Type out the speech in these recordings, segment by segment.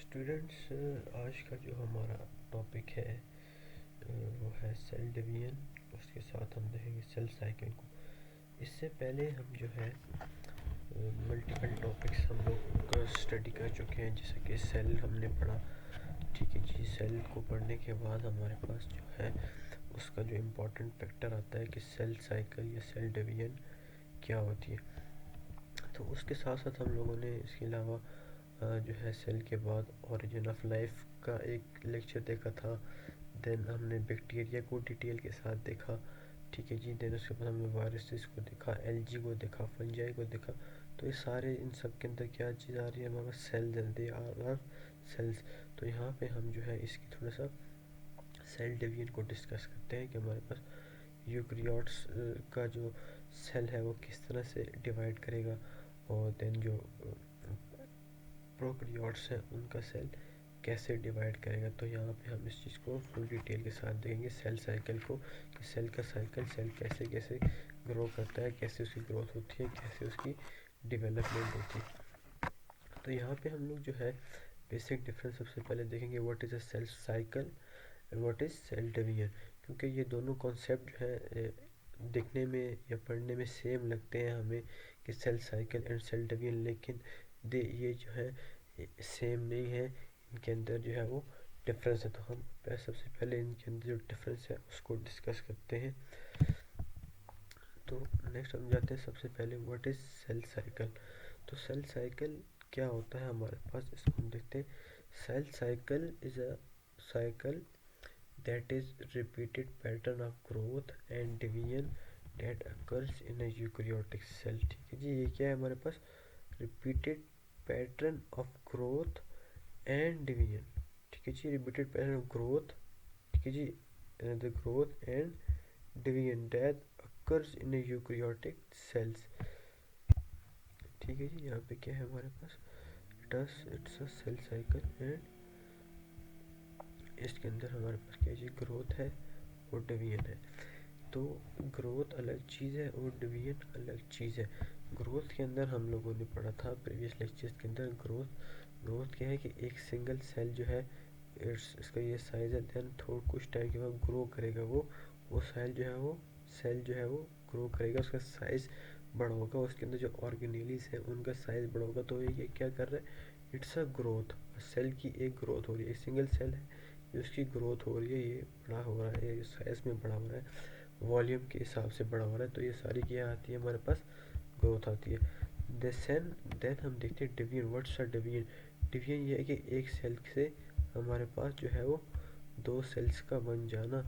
Students, आज का जो हमारा टॉपिक है वो है सेल डिवीजन। उसके साथ हम देखेंगे सेल साइकिल को। इससे पहले हम जो है मल्टीपल टॉपिक्स हम लोग स्टडी कर चुके हैं, जैसे कि सेल हमने पढ़ा। ठीक है जी। सेल को पढ़ने के बाद हमारे पास जो है उसका जो इम्पोर्टेंट फैक्टर आता है कि सेल साइकिल या सेल डिवीजन क्या होती है। तो उसके साथ साथ हम लोगों ने इसके अलावा जो है सेल के बाद ओरिजिन ऑफ लाइफ का एक लेक्चर देखा था। देन हमने बैक्टीरिया को डिटेल के साथ देखा। ठीक है जी। देन उसके बाद हमने वायरसेस को देखा, एलजी को देखा, फंजाई को देखा। तो ये सारे इन सब के अंदर क्या चीज़ आ रही है हमारे पास? सेल जल्दी आ रहा सेल्स। तो यहाँ पे हम जो है इसकी थोड़ा सा सेल डिवीजन को डिस्कस करते हैं कि हमारे पास यूकैरियोट्स का जो सेल है वो किस तरह से डिवाइड करेगा, और देन जो प्रोकैरियोट्स हैं उनका सेल कैसे डिवाइड करेगा। तो यहाँ पे हम इस चीज़ को फुल डिटेल के साथ देखेंगे, सेल साइकिल को, कि सेल का साइकिल, सेल कैसे कैसे ग्रो करता है, कैसे उसकी ग्रोथ होती है, कैसे उसकी डेवलपमेंट होती है। तो यहाँ पे हम लोग जो है बेसिक डिफरेंस सबसे पहले देखेंगे, what is a cell cycle and what is cell division. क्योंकि ये दोनों कॉन्सेप्ट जो है दिखने में या पढ़ने में सेम लगते हैं हमें, कि cell cycle and cell division, लेकिन ये जो है सेम नहीं है। इनके अंदर जो है वो डिफरेंस है। तो हम सबसे पहले इनके अंदर जो डिफरेंस है उसको डिस्कस करते हैं। तो नेक्स्ट हम जाते हैं सबसे पहले व्हाट इज़ सेल साइकिल। तो सेल साइकिल क्या होता है हमारे पास, इसको हम देखते हैं। Cell cycle is a cycle that is repeated pattern of growth and division that occurs in a eukaryotic cell। ठीक है जी। ये क्या है हमारे पास? repeated pattern of growth and division। ठीक है जी। repeated pattern of growth, ठीक है जी, the growth and division that occurs in a eukaryotic cells। ठीक है जी। यहाँ पे क्या है हमारे पास? It's a cell cycle and इसके अंदर हमारे पास क्या चीज़? ग्रोथ है और डिवीजन है। तो ग्रोथ अलग चीज़ है और डिवीजन अलग चीज़ है। ग्रोथ के अंदर हम लोगों ने पढ़ा था प्रीवियस लेक्चर्स के अंदर, ग्रोथ क्या है कि एक सिंगल सेल जो है इसका ये साइज़ है, देन थोड़ा कुछ टाइम के बाद ग्रो करेगा। वो सेल जो है वो ग्रो करेगा, उसका साइज़ बड़ा होगा, उसके अंदर जो ऑर्गेनेलीज है उनका साइज़ बड़ा होगा। तो ये क्या कर रहा है? It's a growth. सेल की एक ग्रोथ हो रही है, एक सिंगल सेल है, उसकी ग्रोथ हो रही है, ये बड़ा हो रहा है, ये साइज़ में बड़ा हो रहा है, वॉल्यूम के हिसाब से बड़ा हो रहा है। तो ये सारी क्या आती है हमारे पास? ग्रोथ आती है। देन हम देखते हैं division. What's a division? Division ये है कि एक सेल से हमारे पास जो है वो दो सेल्स का बन जाना,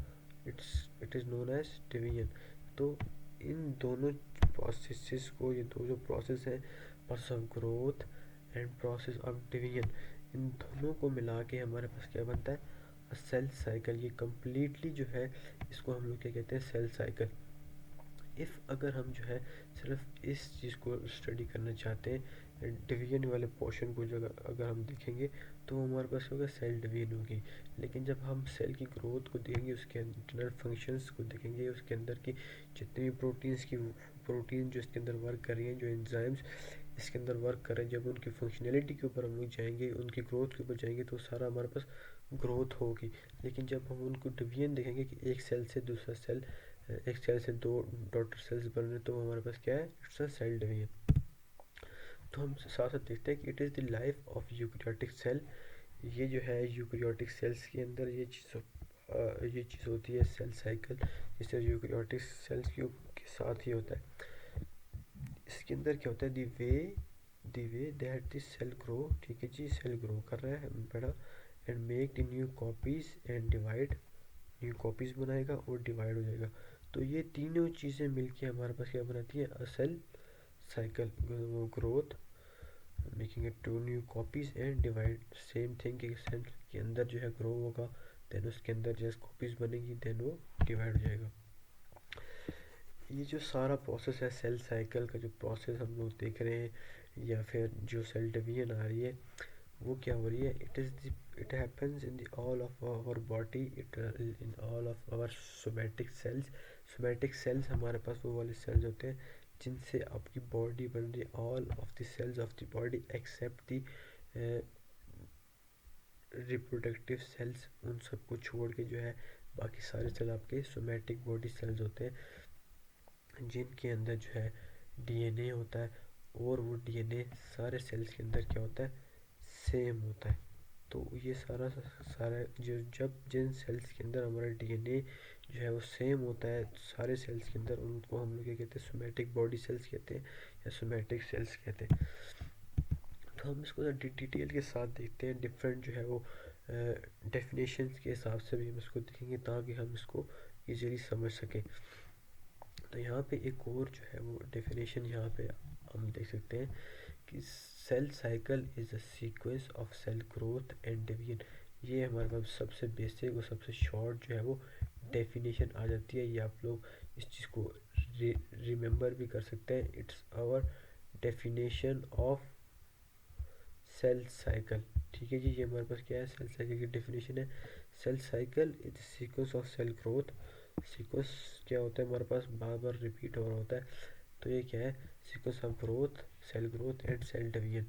it is known as division. तो इन दोनों प्रोसेसेस को, ये दो जो प्रोसेस हैं, process of growth and process of division, इन दोनों को मिला के हमारे पास क्या बनता है? Cell cycle. ये कम्प्लीटली जो है इसको हम लोग क्या कहते हैं? Cell cycle. इफ़ अगर हम जो है सिर्फ इस चीज़ को स्टडी करना चाहते हैं, डिवीजन वाले पोर्शन को जो अगर हम देखेंगे तो हमारे पास होगा सेल डिवीजन होगी। लेकिन जब हम सेल की ग्रोथ को देखेंगे, उसके इंटरनल फंक्शंस को देखेंगे, उसके अंदर की जितनी भी प्रोटीन जो इसके अंदर वर्क कर रही हैं, जो एंजाइम्स इसके अंदर वर्क कर रहे हैं, जब उनकी फंक्शनैलिटी के ऊपर हम लोग जाएंगे, उनकी ग्रोथ के ऊपर जाएंगे, तो सारा हमारे पास ग्रोथ होगी। लेकिन जब हम उनको डिवीजन देखेंगे कि एक सेल से दूसरा सेल, एक सेल से दो डॉटर सेल्स बन रहे, तो हमारे पास क्या है? It's a cell division. तो हम साथ साथ देखते हैं कि it is the life of eukaryotic cell. ये जो है यूकैरियोटिक सेल्स के अंदर ये चीज़ होती है सेल साइकिल, जिससे यूकैरियोटिक सेल्स के साथ ही होता है। इसके अंदर क्या होता है? The way that this cell grow, ठीक है जी, सेल ग्रो कर रहा है बड़ा, and make the new copies and divide, new copies बनाएगा और डिवाइड हो जाएगा। तो ये तीनों चीज़ें मिलके हमारे पास क्या बनाती है? A cell cycle. Growth, making it two new copies and divide, same thing कि सेल के अंदर जो है ग्रो होगा, देन उसके अंदर जैसे कॉपीज बनेगी, देन वो डिवाइड हो जाएगा। ये जो सारा प्रोसेस है सेल साइकिल का, जो प्रोसेस हम लोग देख रहे हैं, या फिर जो सेल डिवीजन आ रही है, वो क्या हो रही है? It happens in the all of our body, it in all of our somatic cells. Somatic cells हमारे पास वो वाले सेल्स होते हैं जिनसे आपकी बॉडी बन रही है। All of the cells of the body except the reproductive cells, उन सब को छोड़ के जो है बाकी सारे सेल आपके सोमैटिक बॉडी सेल्स होते हैं, जिनके अंदर जो है डीएनए होता है, और वो डीएनए सारे सेल्स के अंदर क्या होता है, सेम होता है। तो ये सारा सारा जो जब जिन सेल्स के अंदर हमारा डीएनए जो है वो सेम होता है सारे सेल्स के अंदर, उनको हम लोग क्या कहते हैं, सोमैटिक बॉडी सेल्स कहते हैं या सोमैटिक सेल्स कहते हैं। तो हम इसको डिटेल के साथ देखते हैं, डिफरेंट जो है वो डेफिनेशंस के हिसाब से भी हम इसको देखेंगे ताकि हम इसको इजीली समझ सकें। तो यहाँ पे एक और जो है वो डेफिनेशन यहाँ पे हम देख सकते हैं कि cell cycle is a sequence of cell growth and division. ये हमारे पास सबसे बेसिक और सबसे शॉर्ट जो है वो डेफिनेशन आ जाती है। ये आप लोग इस चीज़ को रिमेंबर भी कर सकते हैं। It's our definition of cell cycle. ठीक है जी, ये हमारे पास क्या है, सेल साइकिल की डेफिनेशन है। Cell cycle is sequence of cell growth. Sequence क्या होता है, हमारे पास बार बार रिपीट हो रहा होता है, तो ये क्या है, sequence of growth, cell growth and cell division.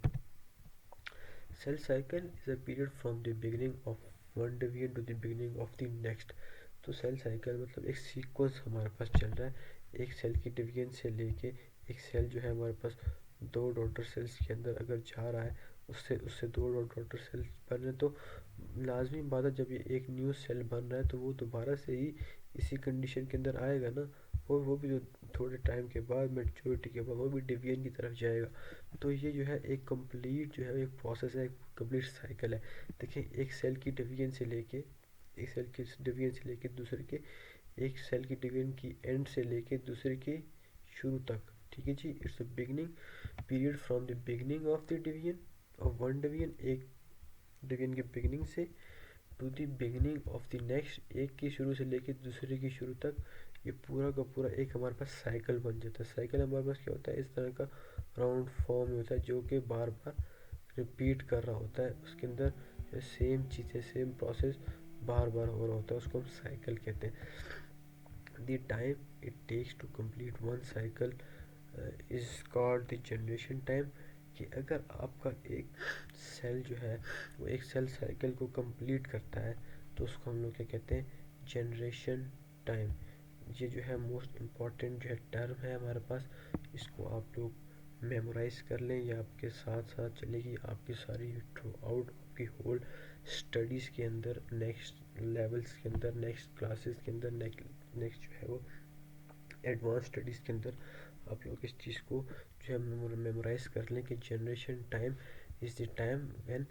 Cell cycle is a period from the beginning of one division to the beginning of the next. तो सेल साइकिल मतलब एक सीक्वेंस हमारे पास चल रहा है, एक सेल की डिवीजन से लेके एक सेल जो है हमारे पास दो डॉटर सेल्स के अंदर अगर जा रहा है, उससे उससे दो डॉटर सेल्स बन रहे, तो लाजमी बात है जब ये एक न्यू सेल बन रहा है तो वो दोबारा से ही इसी कंडीशन के अंदर आएगा ना, और वो भी जो थोड़े टाइम के बाद मैच्योरिटी के बाद वो भी डिवीजन की तरफ जाएगा। तो ये जो है एक कंप्लीट जो है एक प्रोसेस है, एक कंप्लीट साइकिल है। देखिए एक सेल की डिवीजन से लेके एक सेल की डिवीजन से लेके दूसरे के, एक सेल की डिवीजन की एंड से लेके दूसरे के शुरू तक। ठीक है जी, it's a beginning period from the beginning of the division of one division, एक डिवीजन के बिगनिंग से to the beginning of the next, एक की शुरू से लेके दूसरे की शुरू तक। ये पूरा का पूरा एक हमारे पास साइकिल बन जाता है। साइकिल हमारे पास क्या होता है, इस तरह का राउंड फॉर्म होता है जो कि बार बार रिपीट कर रहा होता है, उसके अंदर सेम चीज़ें सेम प्रोसेस बार बार हो रहा होता है, उसको हम साइकिल कहते हैं। The time it takes to complete one cycle is called the generation time. कि अगर आपका एक सेल जो है वो एक सेल साइकिल को कंप्लीट करता है तो उसको हम लोग क्या कहते हैं, जनरेशन टाइम। ये जो है मोस्ट इम्पॉर्टेंट जो है टर्म है हमारे पास, इसको आप लोग मेमोराइज कर लें, ये आपके साथ साथ चलेगी आपकी सारी थ्रू आउट आपकी होल स्टडीज़ के अंदर, नेक्स्ट लेवल्स के अंदर, नेक्स्ट क्लासेस के अंदर, नेक्स्ट जो है वो एडवांस स्टडीज़ के अंदर आप लोग इस चीज़ को जो है मेमोराइज कर लें कि generation time is the time when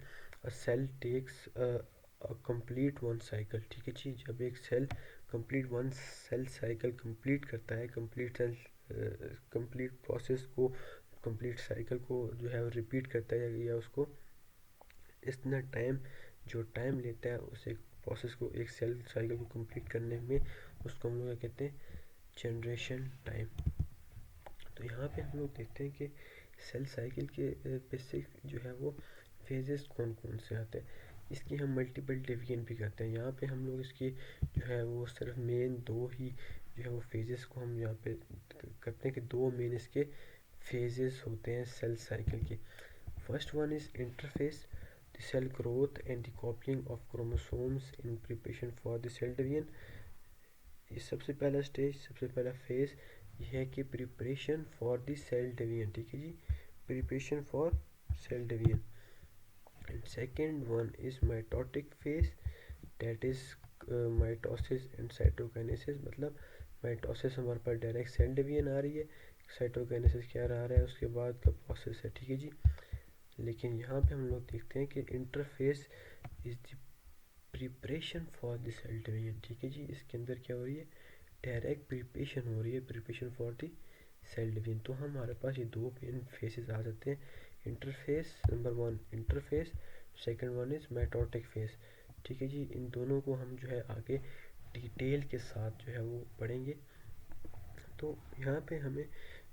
a cell takes complete one cycle. ठीक है जी, जब एक cell complete one cell cycle complete करता है, कंप्लीट सेल कंप्लीट प्रोसेस को, कंप्लीट साइकिल को जो है रिपीट करता है, या उसको इतना टाइम जो टाइम लेता है उस एक प्रोसेस को, एक सेल साइकिल को कंप्लीट करने में, उसको हम लोग क्या कहते हैं, जनरेशन टाइम। तो यहाँ पे हम लोग देखते हैं कि सेल साइकिल के बेसिक जो है वो फेजेस कौन कौन से आते हैं। इसकी हम मल्टीपल डिवीजन भी करते हैं। यहाँ पे हम लोग इसकी जो है वो सिर्फ मेन दो ही जो है वो फेजेस को हम यहाँ पे करते हैं कि दो मेन इसके फेजेस होते हैं सेल साइकिल के। First one is interphase, the cell growth and the coupling of chromosomes in preparation for the cell division. ये सबसे पहला स्टेज, सबसे पहला फेज ये है कि preparation for the cell division. ठीक है जी, preparation for cell division. And second one is mitotic phase, that is mitosis and cytokinesis. मतलब माइटोसिस हमारे पास डायरेक्ट सेल डिवीजन आ रही है, साइटोकाइनेसिस क्या रहा है उसके बाद का प्रोसेस है। ठीक है जी, लेकिन यहाँ पे हम लोग देखते हैं कि interphase is the preparation for the cell division. ठीक है जी, इसके अंदर क्या हो रही है, डायरेक्ट प्रिपरेशन हो रही है, preparation for the cell division. तो हमारे पास ये दो मेन फेसेस आ जाते हैं, interphase number one interphase, second one is mitotic phase. ठीक है जी, इन दोनों को हम जो है आगे डिटेल के साथ जो है वो पढ़ेंगे। तो यहाँ पे हमें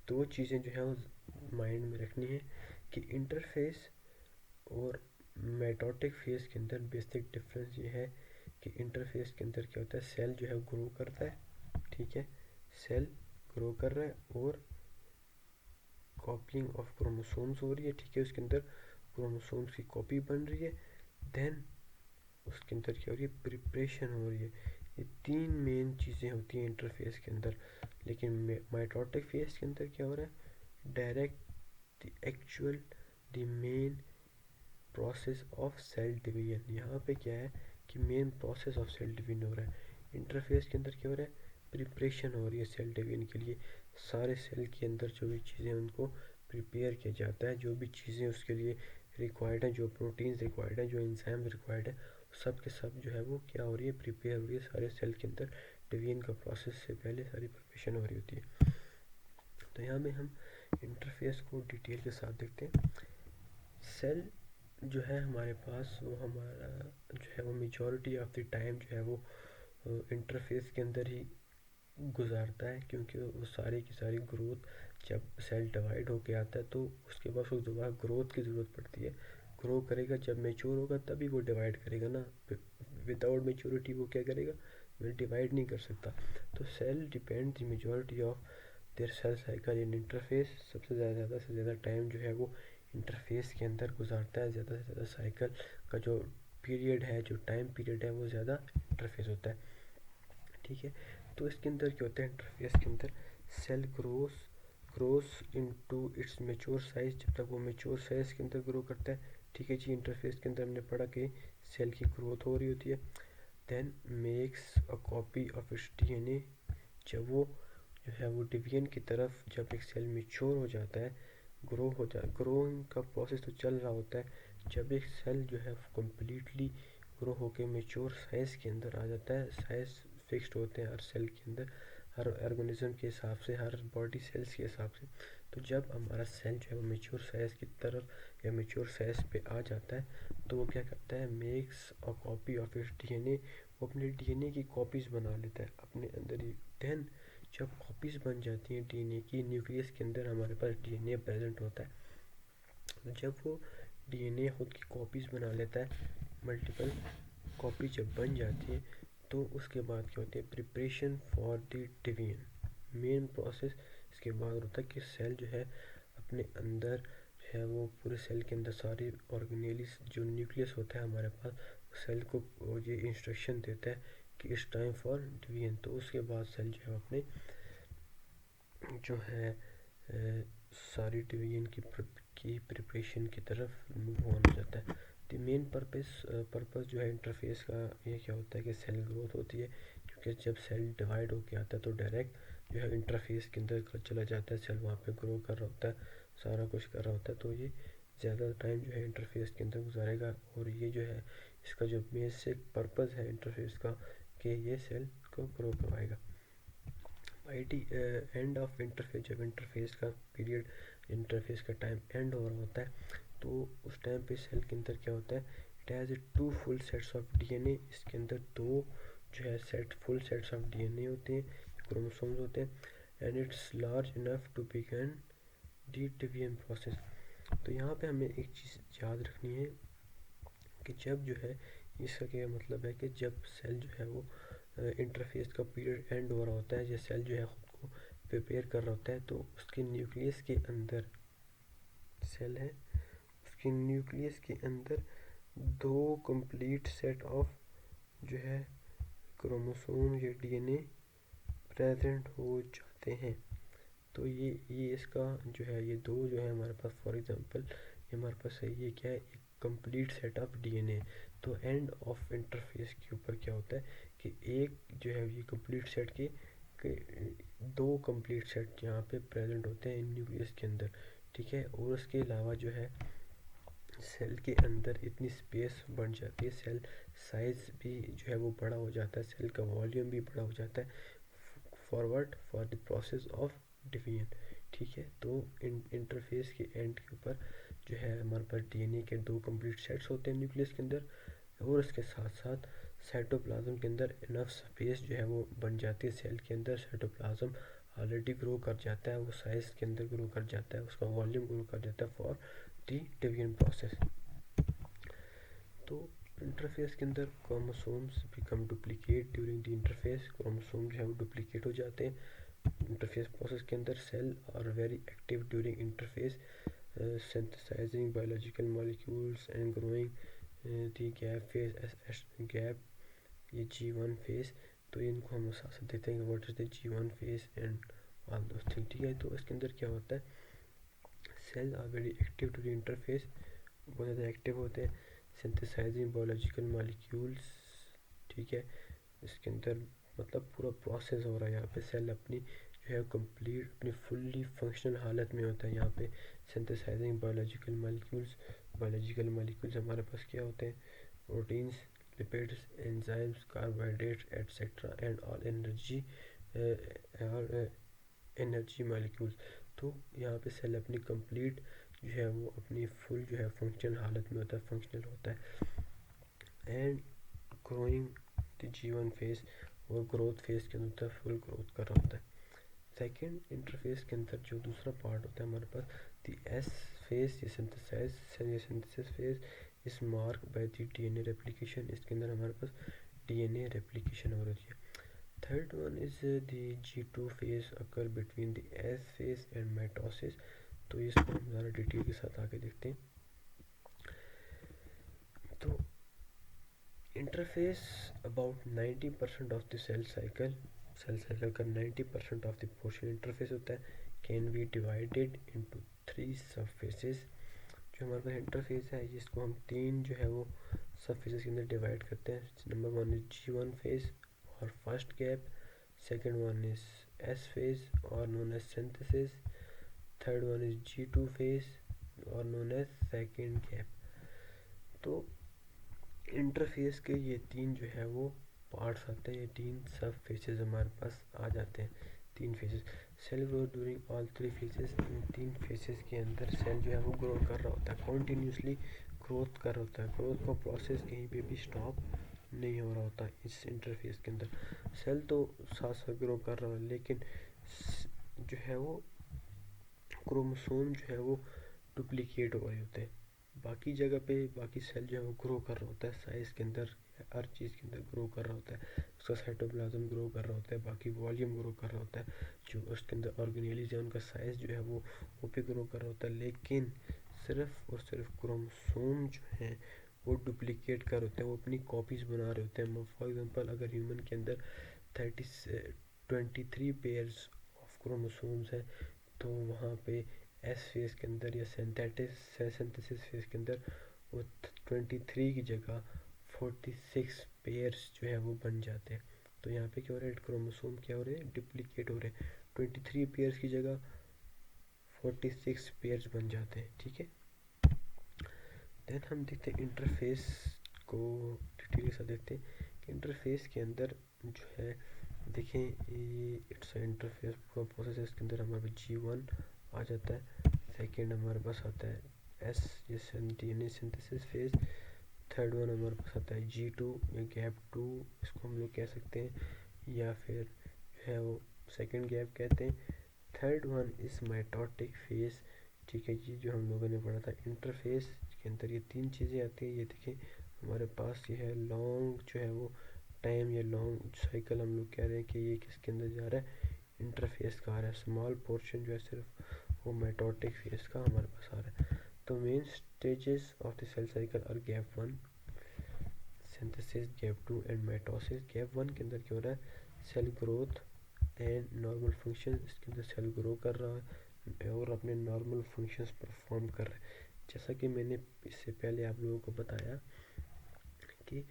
दो चीज़ें जो है वो माइंड में रखनी है कि इंटरफेस और मेटोटिक फेस के अंदर बेसिक डिफरेंस ये है कि इंटरफेस के अंदर क्या होता है, सेल जो है ग्रो करता है। ठीक है, सेल ग्रो कर रहा है और कॉपलिंग ऑफ क्रोमोसोम्स हो रही है। ठीक है, उसके अंदर क्रोमोसोम्स की कॉपी बन रही है। देन उसके अंदर क्या हो रही है, प्रिपरेशन हो रही है। ये 3 मेन चीज़ें होती हैं इंटरफेस के अंदर। लेकिन माइटोटिक फेज के अंदर क्या हो रहा है, direct the actual the main process of cell division. यहाँ पे क्या है कि main process of cell division हो रहा है। इंटरफेस के अंदर क्या हो रहा है, प्रिपरेशन हो रही है सेल डिवीजन के लिए। सारे सेल के अंदर जो भी चीज़ें उनको प्रिपेयर किया जाता है, जो भी चीज़ें उसके लिए रिक्वायर्ड हैं, जो प्रोटीन्स रिक्वायर्ड हैं, जो एंजाइम्स रिक्वायर्ड है, सब के सब जो है वो क्या हो रही है, प्रिपेयर हो रही है सारे सेल के अंदर। डिवीजन का प्रोसेस से पहले सारी प्रिपरेशन हो रही होती है। तो यहाँ में हम इंटरफेस को डिटेल के साथ देखते हैं। सेल जो है हमारे पास, वो हमारा जो है वो मेजॉरिटी ऑफ द टाइम जो है वो इंटरफेस के अंदर ही गुजारता है, क्योंकि वो सारी की सारी ग्रोथ, जब सेल डिवाइड होके आता है तो उसके बाद उसको दोबारा ग्रोथ की ज़रूरत पड़ती है। ग्रो करेगा, जब मेच्योर होगा तभी वो डिवाइड करेगा ना। विदाउट मेच्योरिटी वो क्या करेगा, वो डिवाइड नहीं कर सकता। तो cell depend the majority of their cell cycle in interphase. सबसे ज़्यादा से ज़्यादा टाइम जो है वो इंटरफेस के अंदर गुजारता है। ज़्यादा से ज़्यादा साइकिल का जो पीरियड है, जो टाइम पीरियड है, वो ज़्यादा इंटरफेस होता है। ठीक है, तो इसके अंदर क्या होता है, इंटरफेस के अंदर cell grows into its mature size. जब तक वो मेच्योर साइज के अंदर ग्रो करता है, ठीक है जी, इंटरफेस के अंदर हमने पढ़ा कि सेल की ग्रोथ हो रही होती है। Then makes a copy of its DNA. जब वो जो है वो डिवीजन की तरफ, जब एक सेल मेच्योर हो जाता है, ग्रोइंग का प्रोसेस तो चल रहा होता है। जब एक सेल जो है कम्प्लीटली ग्रो होके मेच्योर साइज़ के अंदर आ जाता है, साइज़ फिक्स्ड होते हैं हर सेल के अंदर, हर ऑर्गेनिज्म के हिसाब से, हर बॉडी सेल्स के हिसाब से। तो जब हमारा सेल जो है वो मेच्योर साइज़ की तरफ या मेच्योर साइज़ पे आ जाता है, तो वो क्या करता है, makes a copy of its DNA. वो अपने डीएनए की कॉपीज़ बना लेता है अपने अंदर ही। देन जब कॉपीज़ बन जाती हैं डीएनए की, न्यूक्लियस के अंदर हमारे पास डीएनए प्रेजेंट होता है। तो जब वो डीएनए खुद की कॉपीज़ बना लेता है, मल्टीपल कॉपी जब बन जाती है, तो उसके बाद क्या होती है, preparation for the division. Main process इसके बाद होता है कि सेल जो है अपने अंदर जो है वो पूरे सेल के अंदर सारी ऑर्गेनेलिस, जो न्यूक्लियस होता है हमारे पास, सेल को ये इंस्ट्रक्शन देता है कि इट्स टाइम फॉर डिवीजन। तो उसके बाद सेल जो है अपने जो है सारी डिवीजन की प्रिपरेशन की तरफ मूव ऑन हो जाता है। द मेन पर्पस जो है इंटरफेस का, ये क्या होता है कि सेल ग्रोथ होती है। क्योंकि जब सेल डिवाइड होके आता है तो डायरेक्ट जो है इंटरफेस के अंदर चला जाता है, सेल वहाँ पे ग्रो कर रहा होता है, सारा कुछ कर रहा होता है। तो ये ज़्यादा टाइम जो है इंटरफेस के अंदर गुजारेगा। और ये जो है इसका जो बेसिक पर्पस है इंटरफेस का, कि ये सेल को ग्रो करवाएगा। By the end of interface, जब इंटरफेस का पीरियड, इंटरफेस का टाइम एंड हो रहा होता है, तो उस टाइम पे सेल के अंदर क्या होता है, it has two full sets of DNA. इसके अंदर दो जो है फुल सेट्स ऑफ डीएनए होते हैं, क्रोमोसोम्स होते हैं। And it's large enough to begin the division process. तो यहाँ पे हमें एक चीज़ याद रखनी है कि जब जो है, इसका क्या मतलब है कि जब सेल जो है वो इंटरफेस का पीरियड एंड हो रहा होता है, जब सेल जो है खुद को प्रिपेयर कर रहा होता है, तो उसके न्यूक्लियस के अंदर सेल है, उसके न्यूक्लियस के अंदर दो कंप्लीट सेट ऑफ जो है क्रोमोसोम या डीएनए प्रेजेंट हो जाते हैं। तो ये इसका जो है, ये दो जो है हमारे पास, फॉर एग्जांपल ये हमारे पास है, ये क्या है, एक कंप्लीट सेट ऑफ डीएनए। तो एंड ऑफ इंटरफेस के ऊपर क्या होता है कि एक जो है ये कंप्लीट सेट के दो कंप्लीट सेट यहाँ पे प्रेजेंट होते हैं न्यूक्लियस के अंदर। ठीक है, और उसके अलावा जो है सेल के अंदर इतनी स्पेस बढ़ जाती है, सेल साइज़ भी जो है वो बड़ा हो जाता है, सेल का वॉल्यूम भी बड़ा हो जाता है, forward for the process of division. ठीक है, तो इंटरफेस के एंड के ऊपर जो है हमारे पास डीएनए के दो कंप्लीट सेट्स होते हैं न्यूक्लियस के अंदर, और इसके साथ साथ साइटोप्लाज्म के अंदर इनफ स्पेस जो है वो बन जाती है। सेल के अंदर साइटोप्लाज्म ऑलरेडी ग्रो कर जाता है, वो साइज़ के अंदर ग्रो कर जाता है, उसका वॉल्यूम ग्रो कर जाता है फॉर दी डिवीजन प्रोसेस। तो इंटरफेस के अंदर chromosomes become duplicate during the interface. Chromosome जो है वो डुप्लीकेट हो जाते हैं इंटरफेस प्रोसेस के अंदर। Cell are very active during interphase, synthesizing biological molecules and growing the gap phase S gap, ये G1 फेज, तो इनको हम साथ साथ देखते हैं what is the G1 phase and all those thing. ठीक है, तो इसके अंदर क्या होता है, cell are very active to the interphase, बहुत ज़्यादा एक्टिव होते हैं, सिंथेसाइजिंग बायोलॉजिकल मॉलिक्यूल्स। ठीक है, इसके अंदर मतलब पूरा प्रोसेस हो रहा है यहाँ पे, सेल अपनी जो है कंप्लीट अपनी फुल्ली फंक्शनल हालत में होता है यहाँ पे, सिंथेसाइजिंग बायोलॉजिकल मॉलिक्यूल्स हमारे पास क्या होते हैं, proteins, lipids, enzymes, carbohydrates etcetera and all energy molecules. तो यहाँ पे सेल अपनी कंप्लीट जो है वो अपनी फुल जो है फंक्शनल हालत में होता है, फंक्शनल होता है and growing the G1 phase, और ग्रोथ फेज के अंदर फुल ग्रोथ कर रहा होता है। सेकेंड इंटरफेस के अंदर जो दूसरा पार्ट होता है हमारे पास, द एस फेज, ये सिंथेसिस फेज इस mark by the DNA replication, इसके अंदर हमारे पास DNA रेप्लिकेशन हो रही है। Third one is the G2 phase occur between the S phase and mitosis, तो इसको हम ज़्यादा डिटेल के साथ आगे देखते हैं। तो interphase about 90% of the cell cycle का 90% ऑफ द पोर्शन इंटरफेस होता है, कैन बी डिवाइडेड इनटू 3 सब फेसेस। जो हमारे पास इंटरफेस है जिसको हम 3 जो है वो सब फेसेस के अंदर डिवाइड करते हैं। नंबर 1 इज G1 फेज और first gap, second one is S phase और known as synthesis, third one is G2 phase और नोन एज सेकेंड गैप। तो इंटरफेस के ये 3 जो है वो पार्ट्स आते हैं, ये 3 सब फेसेस हमारे पास आ जाते हैं, 3 phases. Cell grow during all 3 phases, इन 3 फेसेस के अंदर सेल जो है वो ग्रो कर रहा होता है, कॉन्टीन्यूसली ग्रोथ कर रहा होता है, ग्रोथ का प्रोसेस कहीं पे भी स्टॉप नहीं हो रहा होता इस इंटरफेस के अंदर। सेल तो साथ साथ ग्रो कर रहा है, लेकिन जो है वो क्रोमोसोम जो है वो डुप्लीकेट हो रहे होते हैं, बाकी जगह पे बाकी सेल जो है वो ग्रो कर रहा होता है, साइज़ के अंदर हर चीज़ के अंदर ग्रो कर रहा होता है, उसका साइटोप्लाज्म ग्रो कर रहा होता है, बाकी वॉल्यूम ग्रो कर रहा होता है, जो उसके अंदर ऑर्गेनेलीज है उनका साइज़ जो है वो भी ग्रो कर रहा होता है, लेकिन सिर्फ और सिर्फ क्रोमोसोम जो है वो डुप्लीकेट कर होते हैं, वो अपनी कॉपीज़ बना रहे होते हैं। फॉर एग्जांपल अगर ह्यूमन के अंदर 23 पेयर्स ऑफ क्रोमोसोम्स हैं, तो वहाँ पे एस फेज के अंदर या सिंथेसिस फेज के अंदर वो 23 की जगह 46 पेयर्स जो है वो बन जाते हैं। तो यहाँ पे क्या हो रहा है, क्रोमोसोम क्या हो रहे हैं, डुप्लीकेट हो रहे हैं, 23 पेयर्स की जगह 46 पेयर्स बन जाते हैं। ठीक है, देन हम देखते हैं इंटरफेस को डिटेल के साथ देखते हैं कि इंटरफेस के अंदर जो है देखें ये इट्स इंटरफेस प्रोसेस है, इसके अंदर हमारे G1 आ जाता है, सेकेंड हमारे पास आता है एस ये DNA synthesis phase, third one हमारे पास आता है G2 या गैप 2 इसको हम लोग कह सकते हैं, या फिर जो है वो सेकेंड गैप कहते हैं, थर्ड वन इस माइटोटिक फेज। ठीक है जी, जो हम लोगों ने पढ़ा था इंटरफेस के अंदर ये 3 चीज़ें आती हैं। ये देखें हमारे पास ये है लॉन्ग जो है वो टाइम या लॉन्ग साइकिल, हम लोग कह रहे हैं कि ये किसके अंदर जा रहा है, इंटरफेस का आ रहा है, स्मॉल पोर्शन जो है सिर्फ वो माइटोटिक फेज का हमारे पास आ रहा है। तो main stages of the cell cycle और gap 1 synthesis, gap 2 and mitosis. Gap 1 के अंदर क्या हो रहा है, cell growth and normal function, इसके अंदर सेल ग्रो कर रहा है और अपने नॉर्मल फंक्शंस परफॉर्म कर रहा है। जैसा कि मैंने इससे पहले आप लोगों को बताया कि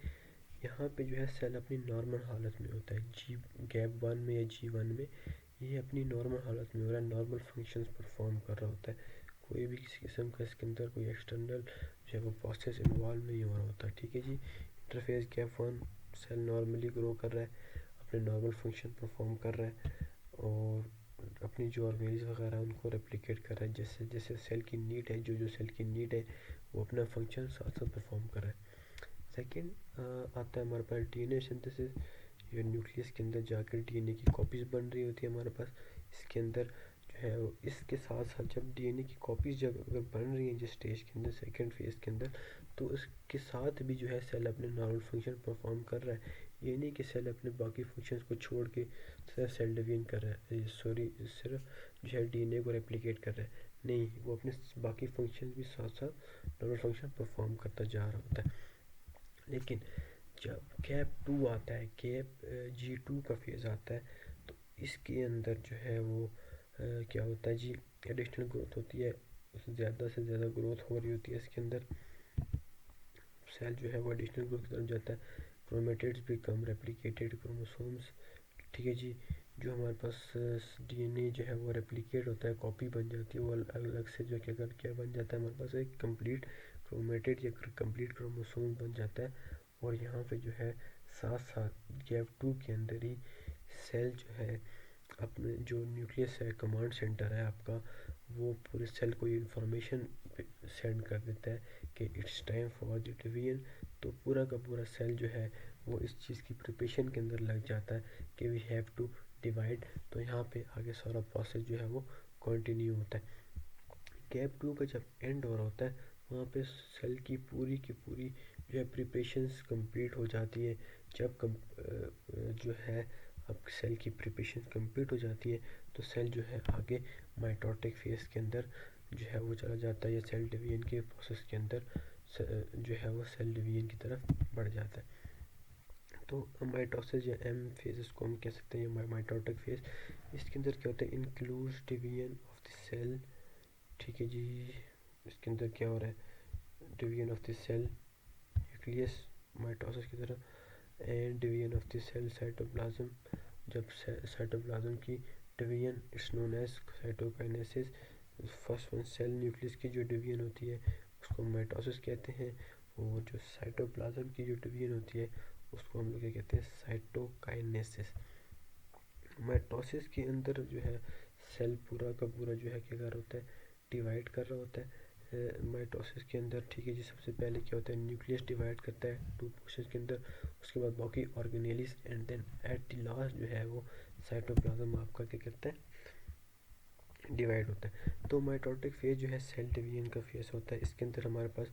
यहाँ पे जो है सेल अपनी नॉर्मल हालत में होता है, गैप 1 में या G1 में ये अपनी नॉर्मल हालत में हो रहा है, नॉर्मल फंक्शंस परफॉर्म कर रहा होता है, कोई भी किसी किस्म का इसके अंदर कोई एक्सटर्नल जो है वो प्रोसेस इन्वॉल्व नहीं हो रहा होता। ठीक है जी, interphase gap 1 cell normally grow कर रहा है, अपने नॉर्मल फंक्शन परफॉर्म कर रहा है और अपनी जो ऑर्गेनीज वगैरह उनको रेप्लिकेट कर रहा है, जैसे जैसे सेल की नीड है, जो सेल की नीड है वो अपना फंक्शन साथ साथ परफॉर्म कर रहा है। सेकेंड आता है हमारे पास DNA सिंथेसिस, ये न्यूक्लियस के अंदर जाकर DNA की कॉपीज़ बन रही होती है हमारे पास, इसके अंदर जो है वो इसके साथ साथ जब DNA की कॉपीज़ जब अगर बन रही हैं जिस स्टेज के अंदर सेकेंड फेज़ के अंदर, तो इसके साथ भी जो है सेल अपने नॉर्मल फंक्शन परफॉर्म कर रहा है। ये नहीं कि सेल अपने बाकी फंक्शंस को छोड़ के सिर्फ सेल डिवीजन कर रहा है, सॉरी सिर्फ जो है DNA को रेप्लिकेट कर रहा है, नहीं, वो अपने बाकी फंक्शन भी साथ साथ नॉर्मल फंक्शन परफॉर्म करता जा रहा होता है। लेकिन जब कैप 2 आता है, कैप G2 का फेज़ आता है, तो इसके अंदर जो है वो क्या होता है जी, एडिशनल ग्रोथ होती है, ज़्यादा से ज़्यादा ग्रोथ हो रही होती है इसके अंदर। सेल जो है वो एडिशनल ग्रोथ की तरफ जाता है, क्रोमेटिड्स बिकम रेप्लिकेटेड क्रोमोसोम्स, ठीक है जी। जो हमारे पास डीएनए जो है वो रेप्लिकेट होता है, कॉपी बन जाती है, वो अलग अलग से जो क्या बन जाता है, हमारे पास एक कंप्लीट क्रोमेटिड या कंप्लीट क्रोमोसोम बन जाता है। और यहाँ पे जो है साथ साथ गैप 2 के अंदर ही सेल जो है अपने जो न्यूक्लियस है, कमांड सेंटर है आपका, वो पूरे सेल को ये इंफॉर्मेशन सेंड कर देता है कि it's time for the division. तो पूरा का पूरा सेल जो है वो इस चीज़ की प्रिपरेशन के अंदर लग जाता है कि वी हैव टू डिवाइड। तो यहाँ पे आगे सारा प्रोसेस जो है वो कंटिन्यू होता है। गैप 2 का जब एंड हो रहा होता है, वहाँ पे सेल की पूरी जो है प्रिपरेशंस कंप्लीट हो जाती है। जब जो है अब सेल की प्रिपरेशन कंप्लीट हो जाती है, तो सेल जो है आगे माइटोटिक फेज़ के अंदर जो है वो चला जाता है, या सेल डिवीजन के प्रोसेस के अंदर जो है वो सेल डिवीजन की तरफ बढ़ जाता है। तो माइटोसिस या एम फेज इसको हम कह सकते हैं, या माइटोटिक फेज। इसके अंदर क्या होता है, includes division of the cell, ठीक है जी। इसके अंदर क्या हो रहा है, division of the cell nucleus mitosis की तरह, and division of the cell cytoplasm. जब साइटोप्लाज्म की division it's known as cytokinesis. First one cell nucleus की जो डिवीजन होती है उसको माइटोसिस कहते हैं, और जो साइटोप्लाज्म की जो डिवीजन होती है उसको हम लोग क्या कहते हैं, साइटोकाइनेसिस। माइटोसिस के अंदर जो है सेल पूरा का पूरा जो है क्या कर रहा होता है, डिवाइड कर रहा होता है माइटोसिस के अंदर, ठीक है जी। सबसे पहले क्या होता है, न्यूक्लियस डिवाइड करता है 2 पोर्शंस के अंदर, उसके बाद बाकी organelles, and then at the last जो है वो साइटोप्लाज्म आपका क्या करता है, डिवाइड होता है। तो माइटोटिक फेज जो है सेल डिवीजन का फेज होता है। इसके अंदर हमारे पास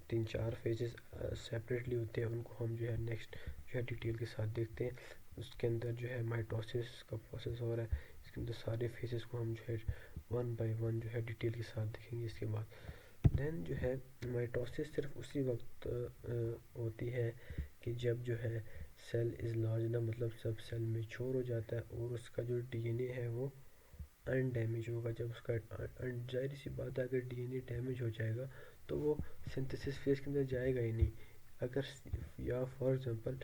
3-4 फेजेस सेपरेटली होते हैं, उनको हम जो है नेक्स्ट जो है डिटेल के साथ देखते हैं। उसके अंदर जो है माइटोसिस का प्रोसेस हो रहा है, इसके अंदर सारे फेजेस को हम जो है वन बाय वन जो है डिटेल के साथ देखेंगे इसके बाद। देन जो है माइटोसिस सिर्फ उसी वक्त होती है कि जब जो है सेल इज़ लार्ज ना, मतलब सब सेल मेच्योर हो जाता है और उसका जो डीएनए है वो अनडैमेज होगा। जब उसका जाहिर सी बात है, अगर डीएनए डैमेज हो जाएगा तो वो सिंथेसिस फेज के अंदर जाएगा ही नहीं। अगर या फॉर एग्जांपल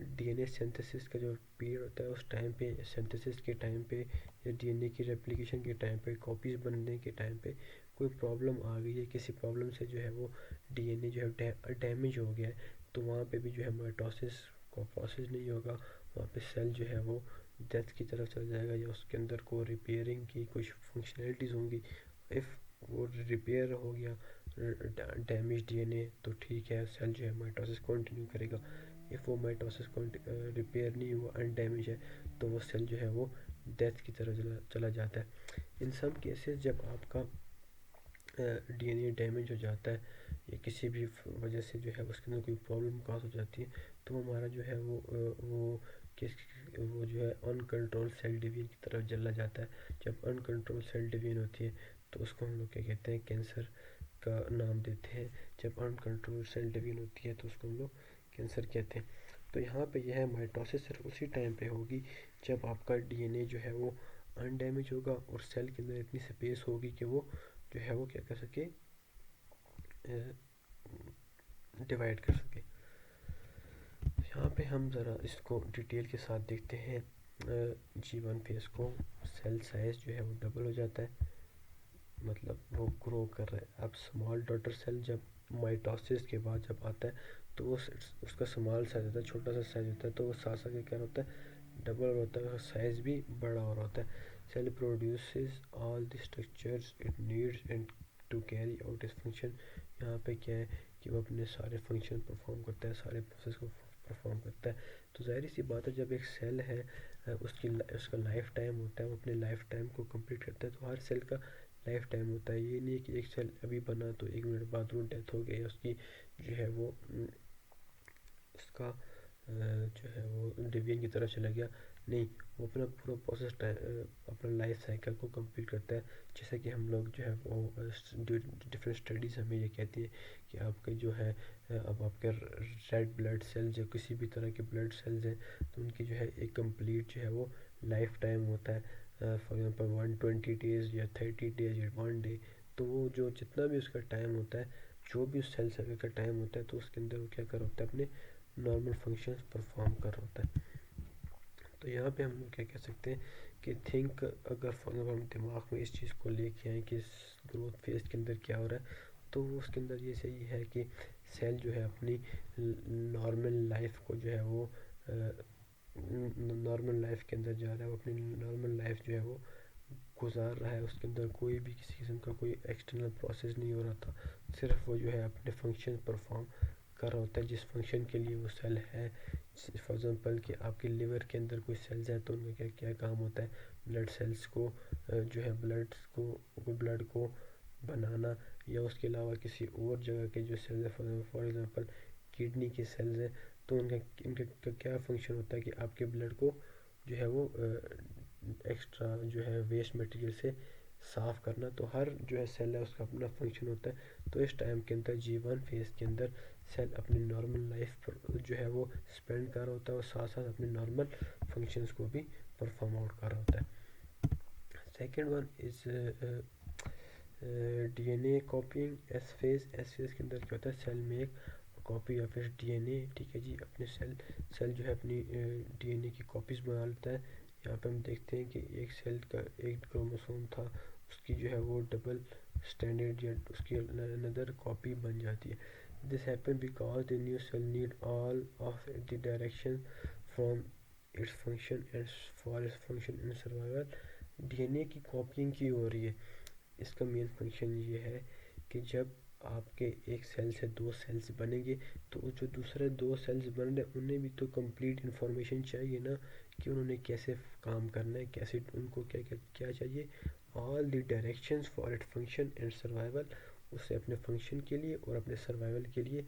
डीएनए सिंथेसिस का जो पीरियड होता है उस टाइम पे, सिंथेसिस के टाइम पे या डीएनए की रेप्लिकेशन के टाइम पे, कॉपीज़ बनने के टाइम पे कोई प्रॉब्लम आ गई है, किसी प्रॉब्लम से जो है वो डीएनए जो है डैमेज हो गया है, तो वहाँ पे भी जो है माइटोसिस का प्रोसेस नहीं होगा। वहाँ पे सेल जो है वो डेथ की तरफ चल जाएगा, या उसके अंदर को रिपेयरिंग की कुछ फंक्शनैलिटीज़ होंगी। इफ़ वो रिपेयर हो गया डैमेज डीएनए, तो ठीक है, सेल जो है माइटोसिस कंटिन्यू करेगा। इफ़ वो माइटोसिस रिपेयर नहीं हुआ, अनडैमेज है, तो वो सेल जो है वो डेथ की तरफ चला जाता है। इन सब केसेस जब आपका डीएनए डैमेज हो जाता है या किसी भी वजह से जो है उसके अंदर कोई प्रॉब्लम काज हो जाती है, तो हमारा जो है वो जो है अनकंट्रोल सेल डिवीजन की तरफ चला जाता है। जब अनकंट्रोल सेल डिवीजन होती है तो उसको हम लोग क्या कहते हैं, कैंसर का नाम देते हैं। जब अनकंट्रोल सेल डिवीजन होती है तो उसको हम लोग कैंसर कहते हैं। तो यहाँ पे यह है माइटोसिस सिर्फ उसी टाइम पे होगी जब आपका डीएनए जो है वो अनडैमेज होगा और सेल के अंदर इतनी स्पेस होगी कि वो जो है वो क्या कर सके, डिवाइड कर सके। यहाँ पे हम ज़रा इसको डिटेल के साथ देखते हैं। G1 फेस को सेल साइज जो है वो डबल हो जाता है, मतलब वो ग्रो कर रहा है। अब स्मॉल डॉटर सेल जब माइटोसिस के बाद जब आता है तो वो उसका स्मॉल साइज होता है, छोटा सा साइज होता है, तो वो साथ साथ क्या होता है, डबल होता है, साइज भी बड़ा हो रहा होता है। Cell produces all the structures it needs and to carry out its function. यहाँ पे क्या है कि वो अपने सारे फंक्शन परफॉर्म करता है, सारे प्रोसेस को परफॉर्म करता है। तो ज़ाहिर सी बात है, जब एक सेल है उसका लाइफ टाइम होता है, वो अपने लाइफ टाइम को कंप्लीट करता है। तो हर सेल का लाइफ टाइम होता है, ये नहीं है कि एक सेल अभी बना तो 1 मिनट बाद वो डेथ हो गई, उसकी जो है वो उसका जो है वो डिवीजन की तरफ चला गया। नहीं, वो अपना पूरा प्रोसेस अपना लाइफ साइकिल को कंप्लीट करता है। जैसे कि हम लोग जो है वो डिफरेंट स्टडीज़ हमें ये कहती है कि आपके जो है अब आपके रेड ब्लड सेल्स या किसी भी तरह के ब्लड सेल्स हैं, तो उनकी जो है एक कंप्लीट जो है वो लाइफ टाइम होता है। फॉर एग्जांपल 120 डेज़ या 30 डेज़ या 1 डे। तो वो जो जितना भी उसका टाइम होता है, जो भी उस सेल सर्कल का टाइम होता है, तो उसके अंदर वो क्या कर रहा होता है, अपने नॉर्मल फंक्शंस परफॉर्म कर रहा होता है। तो यहाँ पे हम लोग क्या कह सकते हैं कि थिंक, अगर फॉर एग्जाम्पल हम दिमाग में इस चीज़ को लेके आए कि इस ग्रोथ फेज के अंदर क्या हो रहा है, तो उसके अंदर ये सही है कि सेल जो है अपनी नॉर्मल लाइफ को जो है वो नॉर्मल लाइफ के अंदर जा रहा है, वो अपनी नॉर्मल लाइफ जो है वो गुजार रहा है। उसके अंदर कोई भी किसी किस्म का कोई एक्सटर्नल प्रोसेस नहीं हो रहा था, सिर्फ वो जो है अपने फंक्शन परफॉर्म कर रहा होता है जिस फंक्शन के लिए वो सेल है। फॉर एग्जांपल कि आपके लिवर के अंदर कोई सेल्स है, तो उनका क्या क्या काम होता है, ब्लड सेल्स को जो है ब्लड को बनाना, या उसके अलावा किसी और जगह के जो सेल्स है, फॉर एग्जांपल किडनी के सेल्स हैं, तो उनका इनका क्या फंक्शन होता है कि आपके ब्लड को जो है वो एक्स्ट्रा जो है वेस्ट मटेरियल से साफ़ करना। तो हर जो है सेल है उसका अपना फंक्शन होता है। तो इस टाइम के अंदर G1 फेज़ के अंदर सेल अपनी नॉर्मल लाइफ पर जो है वो स्पेंड कर रहा होता है, और साथ साथ अपने नॉर्मल फंक्शंस को भी परफॉर्म आउट कर रहा होता है। Second one is DNA कॉपिंग। S phase के अंदर क्या होता है, सेल में एक कॉपी ऑफ इस DNA, ठीक है जी, अपने सेल जो है अपनी DNA की कॉपीज़ बना लेता है। यहाँ पे हम देखते हैं कि एक सेल का एक क्रोमोसोम था, उसकी जो है वो डबल स्टैंडर्ड या उसकी अनदर कॉपी बन जाती है। This happen because the new cell need all of the direction from its function and for its function in survival. DNA की कॉपिंग की हो रही है। इसका मेन फंक्शन ये है कि जब आपके एक सेल से दो सेल्स बनेंगे, तो जो दूसरे दो सेल्स बन रहे हैं उन्हें भी तो कंप्लीट इन्फॉर्मेशन चाहिए ना, कि उन्होंने कैसे काम करना है, कैसे उनको क्या क्या क्या चाहिए, all the directions for it function and survival. उसे अपने फंक्शन के लिए और अपने सर्वाइवल के लिए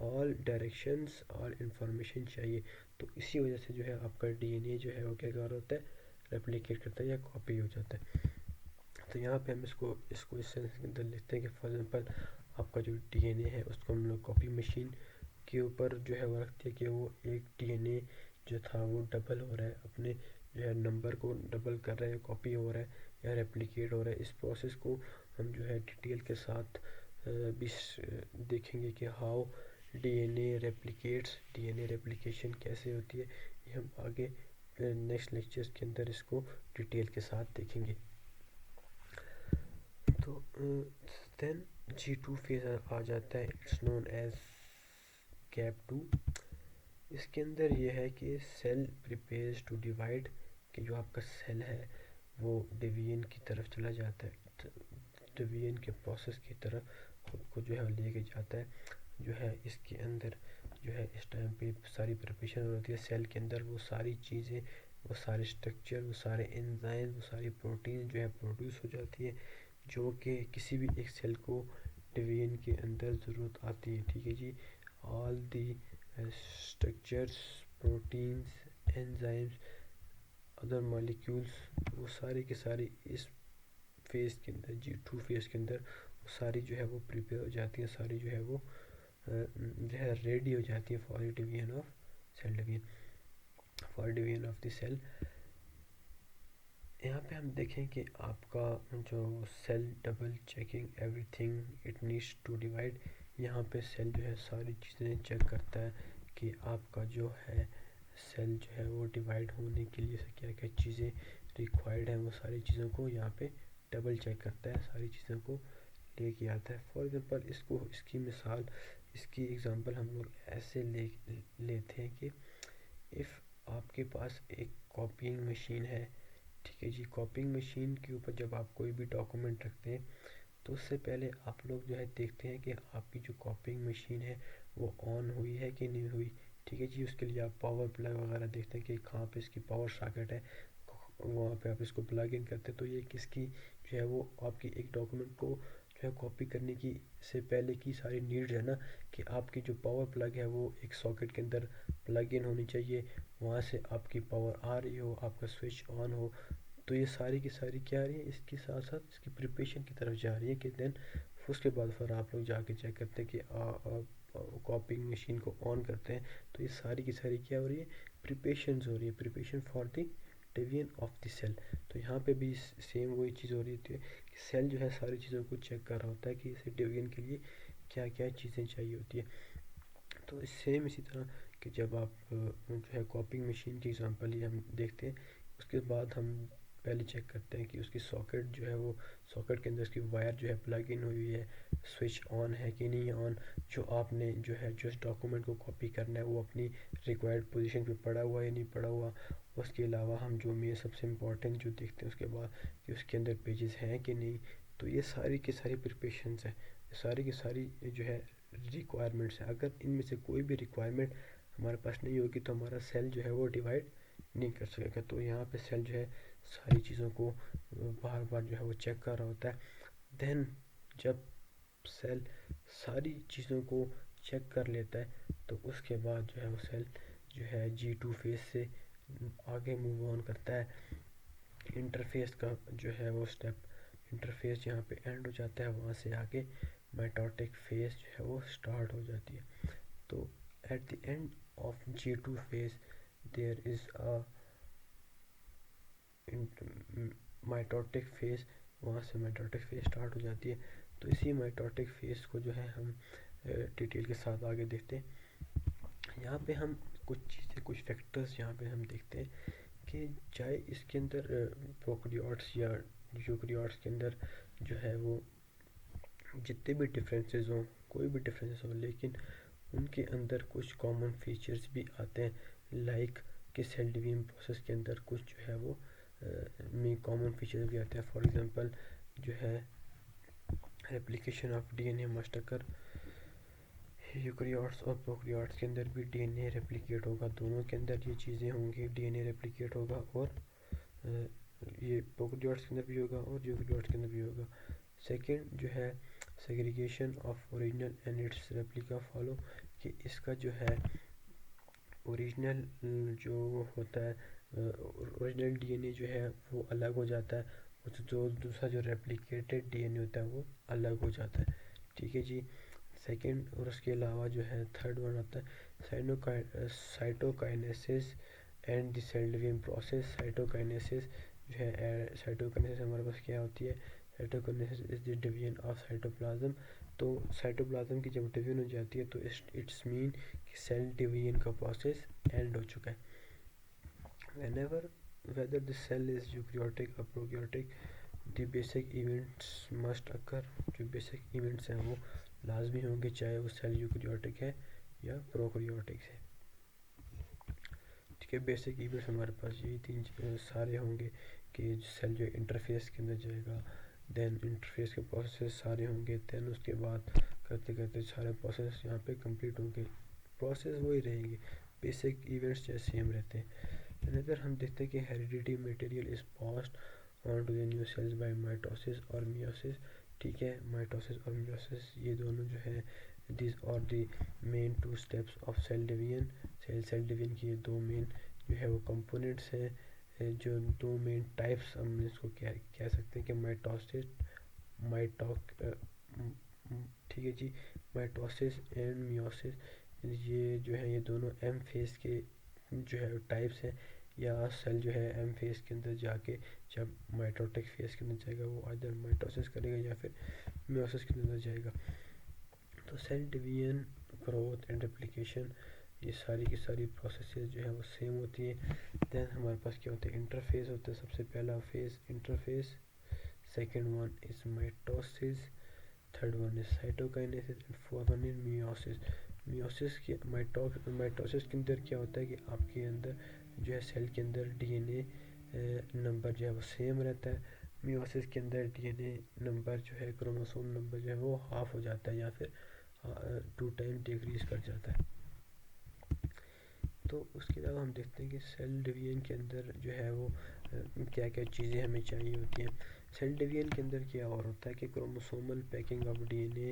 ऑल डायरेक्शंस ऑल इन्फॉर्मेशन चाहिए। तो इसी वजह से जो है आपका DNA जो है वो क्या कर रहा होता है, रेप्लिकेट करता है या कॉपी हो जाता है। तो यहाँ पे हम इसको इसको इस सेंस के अंदर लिखते हैं कि फॉर एग्जांपल आपका जो DNA है उसको हम लोग कॉपी मशीन के ऊपर जो है वो रखते हैं कि वो एक DNA जो था वो डबल हो रहा है, अपने जो है नंबर को डबल कर रहा है, कॉपी हो रहा है या रेप्लिकेट हो रहा है। इस प्रोसेस को हम जो है डिटेल के साथ भी देखेंगे कि हाउ DNA रेप्लिकेशन कैसे होती है। ये हम आगे नेक्स्ट लेक्चर्स के अंदर इसको डिटेल के साथ देखेंगे। तो देन G2 फेज आ जाता है, इट्स नोन एज गैप 2। इसके अंदर ये है कि सेल प्रिपेयर्स टू डिवाइड, कि जो आपका सेल है वो डिवीजन की तरफ चला जाता है, डिवीजन के प्रोसेस की तरफ खुद को जो है लेके जाता है। जो है इसके अंदर जो है इस टाइम पे सारी प्रिपरेशन होती है सेल के अंदर, वो सारी चीज़ें, वो सारे स्ट्रक्चर, वो सारे एंजाइम, वो सारी प्रोटीन जो है प्रोड्यूस हो जाती है, जो कि किसी भी एक सेल को डिवीजन के अंदर ज़रूरत आती है, ठीक है जी। All the structures, proteins, enzymes, other molecules, वो सारी के सारी इस फेज़ के अंदर G2 फेज़ के अंदर वो सारी जो है वो प्रिपेयर हो जाती है, सारी जो है वो जो है रेडी हो जाती है for division of cell division, for division of the cell. यहाँ पे हम देखें कि आपका जो cell double checking everything it needs to divide, यहाँ पे सेल जो है सारी चीज़ें चेक करता है कि आपका जो है सेल जो है वो डिवाइड होने के लिए क्या क्या चीज़ें रिक्वायर्ड हैं, वो सारी चीज़ों को यहाँ पे डबल चेक करता है, सारी चीज़ों को लेके आता है। फॉर एग्जांपल इसकी मिसाल, इसकी एग्जांपल हम लोग ऐसे लेते हैं कि इफ़ आपके पास एक कॉपिंग मशीन है, ठीक है जी। कॉपिंग मशीन के ऊपर जब आप कोई भी डॉक्यूमेंट रखते हैं, तो उससे पहले आप लोग जो है देखते हैं कि आपकी जो कॉपिंग मशीन है वो ऑन हुई है कि नहीं हुई, ठीक है जी। उसके लिए आप पावर प्लग वगैरह देखते हैं कि कहाँ पे इसकी पावर सॉकेट है, वहाँ पे आप इसको प्लग इन करते हैं। तो ये किसकी जो है वो आपकी एक डॉक्यूमेंट को जो है कॉपी करने की से पहले की सारी नीड्स है ना, कि आपकी जो पावर प्लग है वो एक सॉकेट के अंदर प्लग इन होनी चाहिए, वहाँ से आपकी पावर आ रही हो, आपका स्विच ऑन हो। तो ये सारी की सारी क्या आ रही है, इसके साथ साथ इसकी प्रिपरेशन की तरफ जा रही है, कि देन उसके बाद फिर आप लोग जाके चेक करते हैं कि कॉपिंग मशीन को ऑन करते हैं, तो ये सारी की सारी क्या हो रही है, प्रिपरेशंस हो रही है, preparation for the division of the cell. तो यहाँ पे भी सेम वही चीज़ हो रही होती है कि सेल जो है सारी चीज़ों को चेक कर रहा होता है कि इसे डिवीजन के लिए क्या क्या चीज़ें चाहिए होती है। तो सेम इसी तरह कि जब आप जो है कॉपिंग मशीन की एग्जांपल ही हम देखते हैं, उसके बाद हम पहले चेक करते हैं कि उसकी सॉकेट जो है वो सॉकेट के अंदर उसकी वायर जो है प्लग इन हुई है, स्विच ऑन है कि नहीं ऑन, जो आपने जो है जिस डॉक्यूमेंट को कॉपी करना है वो अपनी रिक्वायर्ड पोजीशन पे पड़ा हुआ है या नहीं पड़ा हुआ। उसके अलावा हम जो मेन सबसे इम्पोर्टेंट जो देखते हैं उसके बाद कि उसके अंदर पेजेस हैं कि नहीं। तो ये सारी की सारी प्रिपरेशंस है, सारी की सारी जो है रिक्वायरमेंट्स हैं। अगर इनमें से कोई भी रिक्वायरमेंट हमारे पास नहीं होगी तो हमारा सेल जो है वो डिवाइड नहीं कर सकेगा। तो यहाँ पे सेल जो है सारी चीज़ों को बार बार जो है वो चेक कर रहा होता है। देन जब सेल सारी चीज़ों को चेक कर लेता है तो उसके बाद जो है वो सेल जो है G2 फेज से आगे मूव ऑन करता है। इंटरफेस का जो है वो स्टेप, इंटरफेस यहाँ पे एंड हो जाता है, वहाँ से आगे माइटोटिक फेज जो है वो स्टार्ट हो जाती है। तो at the end of G2 phase there is a mitotic phase, वहाँ से माइटोटिक फेज स्टार्ट हो जाती है। तो इसी माइटोटिक फेज को जो है हम डिटेल के साथ आगे देखते हैं। यहाँ पे हम कुछ चीज़ें कुछ फैक्टर्स यहाँ पे हम देखते हैं कि चाहे इसके अंदर प्रोकैरियोट्स या यूकैरियोट्स के अंदर जो है वो जितने भी डिफरेंसेस हों, कोई भी डिफरेंसेस हो, लेकिन उनके अंदर कुछ कॉमन फीचर्स भी आते हैं, लाइक कि सेल डिवीजन प्रोसेस के अंदर कुछ जो है वो में कॉमन फीचर्स भी आते हैं। फॉर एग्जांपल जो है replication of DNA must occur, eukaryotes और प्रोकैरियोट्स के अंदर भी डीएनए रेप्लिकेट होगा, दोनों के अंदर ये चीज़ें होंगी, डीएनए रेप्लिकेट होगा और ये प्रोकैरियोट्स के अंदर भी होगा और यूकैरियोट्स के अंदर भी होगा। सेकंड जो है segregation of original and it's replica follow, कि इसका जो है ओरिजिनल जो होता है ओरिजिनल डीएनए जो है वो अलग हो जाता है, और जो दूसरा जो रेप्लिकेटेड डीएनए होता है वो अलग हो जाता है। ठीक है जी। सेकंड और उसके अलावा जो है थर्ड वन आता है cytokinesis and the cell division process. Cytokinesis जो है साइटोकाइनेसिस हमारे पास क्या होती है, cytokinesis is the division of cytoplasm. तो साइटोप्लाज्म की जब डिवीजन हो जाती है तो इट्स मीन कि सेल डिवीजन का प्रोसेस एंड हो चुका है। whenever whether the cell is eukaryotic or prokaryotic, the basic events must occur। जो basic events हैं वो लाजमी होंगे, चाहे वो सेल यूकैरियोटिक है या प्रोकैरियोटिक है। ठीक है, बेसिक इवेंट्स हमारे पास यही तीन सारे होंगे कि सेल जो इंटरफेस के अंदर जाएगा, देन इंटरफेस के प्रोसेस सारे होंगे, देन उसके बाद करते करते सारे प्रोसेस यहाँ पे कंप्लीट होंगे, प्रोसेस वही रहेंगे, बेसिक इवेंट्स जैसे सेम रहते हैं। अगर हम देखते हैं कि heredity material is passed on to the new cells by mitosis और मियोसिस। ठीक है, माइटोसिस और मियोसिस ये दोनों जो है this are the main two steps of cell division. Cell division की ये दो मेन जो है वो कंपोनेंट्स हैं, जो दो मेन टाइप्स हम इसको कह सकते हैं कि माइटोसिस माइटोक ठीक है जी, माइटोसिस एंड मियोसिस। ये जो है ये दोनों एम फेज के जो है टाइप्स हैं, या सेल जो है एम फेज के अंदर जाके जब माइटोटिक फेज के अंदर जाएगा वो आइदर माइटोसिस करेगा या फिर मियोसिस के अंदर जाएगा। तो cell division, growth and replication ये सारी की सारी प्रोसेसेस जो है वो सेम होती है। देन हमारे पास क्या होता है, इंटरफेस होता है, सबसे पहला phase interface, second one is mitosis, third one is cytokinesis and fourth one is meiosis. Meiosis के माइटोसिस के अंदर क्या होता है कि आपके अंदर जो है सेल के अंदर डीएनए नंबर जो है वो सेम रहता है। मियोसिस के अंदर डीएनए नंबर जो है क्रोमोसोम नंबर जो है वो हाफ हो जाता है या फिर 2 टाइम डिक्रीज कर जाता है। तो उसके अलावा हम देखते हैं कि सेल डिवीजन के अंदर जो है वो क्या क्या चीज़ें हमें चाहिए होती हैं। सेल डिवीजन के अंदर क्या और होता है कि chromosomal packing of DNA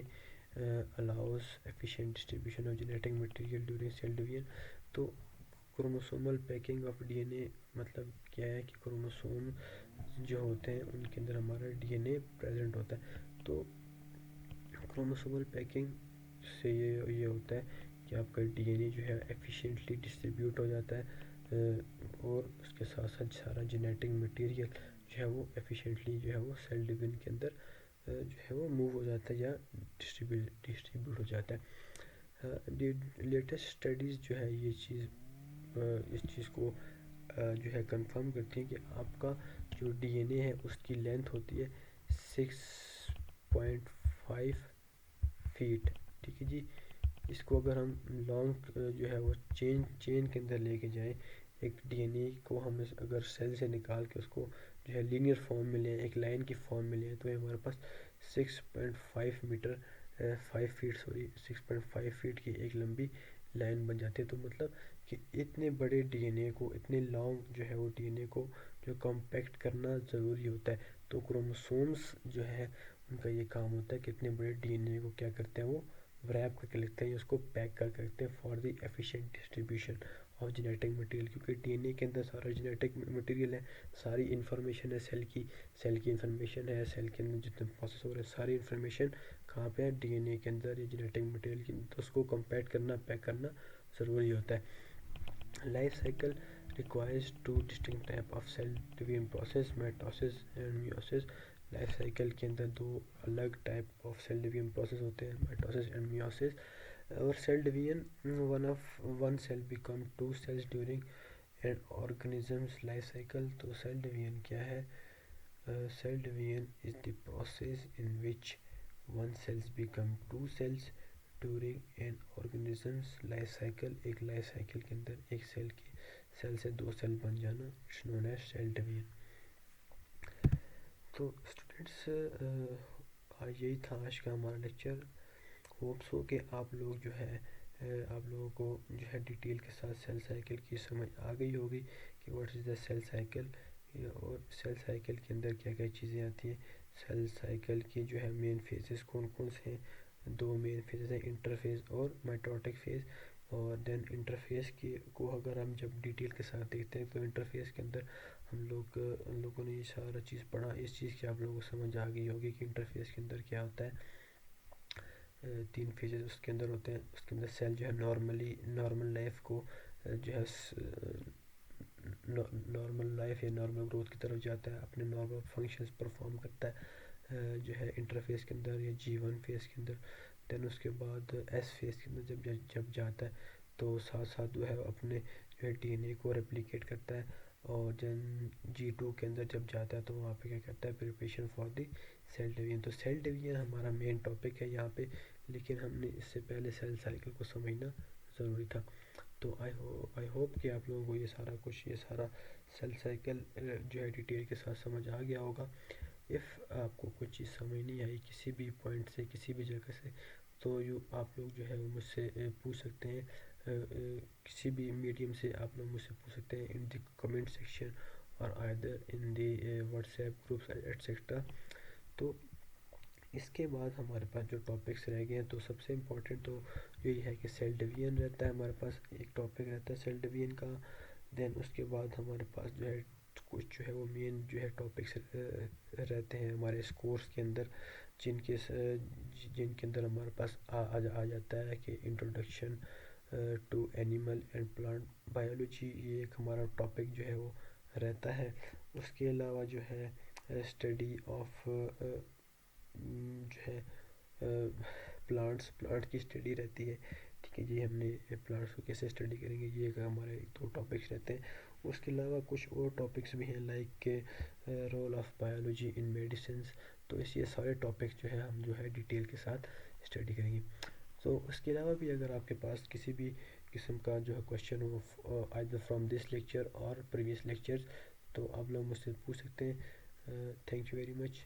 allows efficient distribution of genetic material during cell division. तो क्रोमोसोमल पैकिंग ऑफ डीएनए मतलब क्या है कि क्रोमोसोम जो होते हैं उनके अंदर हमारा डीएनए प्रेजेंट होता है। तो क्रोमोसोमल पैकिंग से ये होता है कि आपका डीएनए जो है एफिशिएंटली डिस्ट्रीब्यूट हो जाता है और उसके साथ साथ सारा जेनेटिक मटेरियल जो है वो एफिशिएंटली जो है वो सेल डिवीजन के अंदर जो है वो मूव हो जाता है या डिस्ट्रीब्यूट हो जाता है। लेटेस्ट स्टडीज़ जो है ये चीज़ इस चीज़ को जो है कंफर्म करती हैं कि आपका जो डीएनए है उसकी लेंथ होती है 6.5 फीट। ठीक है जी। इसको अगर हम लॉन्ग जो है वो चेन के अंदर लेके जाएं, एक डीएनए को हम अगर सेल से निकाल के उसको जो है लीनियर फॉर्म में लें, एक लाइन की फॉर्म में लें, तो हमारे पास 6.5 मीटर 5 फीट 6.5 फीट की एक लंबी लाइन बन जाती है। तो मतलब कि इतने बड़े डीएनए को, इतने लॉन्ग जो है वो डीएनए को जो कॉम्पैक्ट करना ज़रूरी होता है। तो क्रोमोसोम्स जो है उनका ये काम होता है कि इतने बड़े डीएनए को क्या करते हैं, वो रैप करके लिखते हैं, उसको पैक करके रखते हैं for the efficient distribution of genetic material. क्योंकि डीएनए के अंदर सारा जेनेटिक मटेरियल है, सारी इन्फॉर्मेशन है सेल की इन्फॉर्मेशन है, सेल के अंदर जितने प्रोसेस हो रहे हैं सारी इन्फॉर्मेशन कहाँ पे है, डीएनए के अंदर या जेनेटिक मटेरियल की। तो उसको कॉम्पैक्ट करना, पैक करना ज़रूरी होता है। Life cycle requires two distinct type of cell division process, mitosis and meiosis। Life cycle के अंदर दो अलग type of cell division process होते हैं, माइटोसिस एंड मियोसिस। और cell division one cell become two cells during an organism's life cycle. तो cell division क्या है? Cell division is the process in which one cells become two cells during an organism's life cycle. एक life cycle के अंदर एक cell से दो cell बन जाना, it's known as cell division. तो स्टूडेंट्स यही था आज का हमारा लेक्चर। होप्स हो कि आप लोग जो है आप लोगों को जो है डिटेल के साथ सेल साइकिल की समझ आ गई होगी कि what is the cell cycle, और सेल साइकिल के अंदर क्या क्या चीज़ें आती हैं। सेल साइकिल की जो है मेन फेजेस कौन कौन से हैं? दो मेन फेजेस हैं, इंटरफेज और माइटोटिक फेज। और देन इंटरफेस की को अगर हम जब डिटेल के साथ देखते हैं तो इंटरफेस के अंदर हम लोगों ने ये सारा चीज़ पढ़ा, इस चीज़ की आप लोगों को समझ आ गई होगी कि इंटरफेस के अंदर क्या होता है। तीन फेजेस उसके अंदर होते हैं। उसके अंदर सेल जो है नॉर्मल लाइफ को जो है नॉर्मल लाइफ या नॉर्मल ग्रोथ की तरफ जाता है, अपने नॉर्मल फंक्शंस परफॉर्म करता है जो है इंटरफेस के अंदर या G1 फेज़ के अंदर। देन उसके बाद S फेज़ के अंदर जब जाता है तो साथ साथ जो है अपने जो है DNA को रेप्लिकेट करता है। और देन G2 के अंदर जब जाता है तो वहाँ पे क्या करता है, preparation for the cell division. तो सेल डिवीजन हमारा मेन टॉपिक है यहाँ पे, लेकिन हमने इससे पहले सेल साइकिल को समझना ज़रूरी था। तो आई होप कि आप लोगों को ये सारा सेल साइकिल जो है डिटेल के साथ समझ आ गया होगा। इफ़ आपको कुछ चीज़ समझ नहीं आई किसी भी पॉइंट से, किसी भी जगह से, तो आप लोग जो है वो मुझसे पूछ सकते हैं। किसी भी मीडियम से आप लोग मुझसे पूछ सकते हैं, इन द कमेंट सेक्शन और either in the WhatsApp groups etcetera. तो इसके बाद हमारे पास जो टॉपिक्स रह गए हैं, तो सबसे इम्पोर्टेंट तो यही है कि सेल डिवीजन रहता है, हमारे पास एक टॉपिक रहता है सेल डिवीजन का। देन उसके बाद हमारे पास जो है कुछ जो है वो मेन जो है टॉपिक्स रहते हैं हमारे इस कोर्स के अंदर, जिनके अंदर हमारे पास आ जाता है कि introduction to animal and plant biology, ये एक हमारा टॉपिक जो है वो रहता है। उसके अलावा जो है स्टडी ऑफ जो है प्लांट की स्टडी रहती है। ठीक है जी, हमने प्लांट्स को कैसे स्टडी करेंगे, ये हमारे दो टॉपिक्स रहते हैं। उसके अलावा कुछ और टॉपिक्स भी हैं लाइक के role of biology in medicine. तो ये सारे टॉपिक्स जो है हम जो है डिटेल के साथ स्टडी करेंगे। तो उसके अलावा भी अगर आपके पास किसी भी किस्म का जो है क्वेश्चन हो आइदर फ्रॉम दिस लेक्चर और प्रीवियस लेक्चर्स, तो आप लोग मुझसे पूछ सकते हैं। Thank you very much.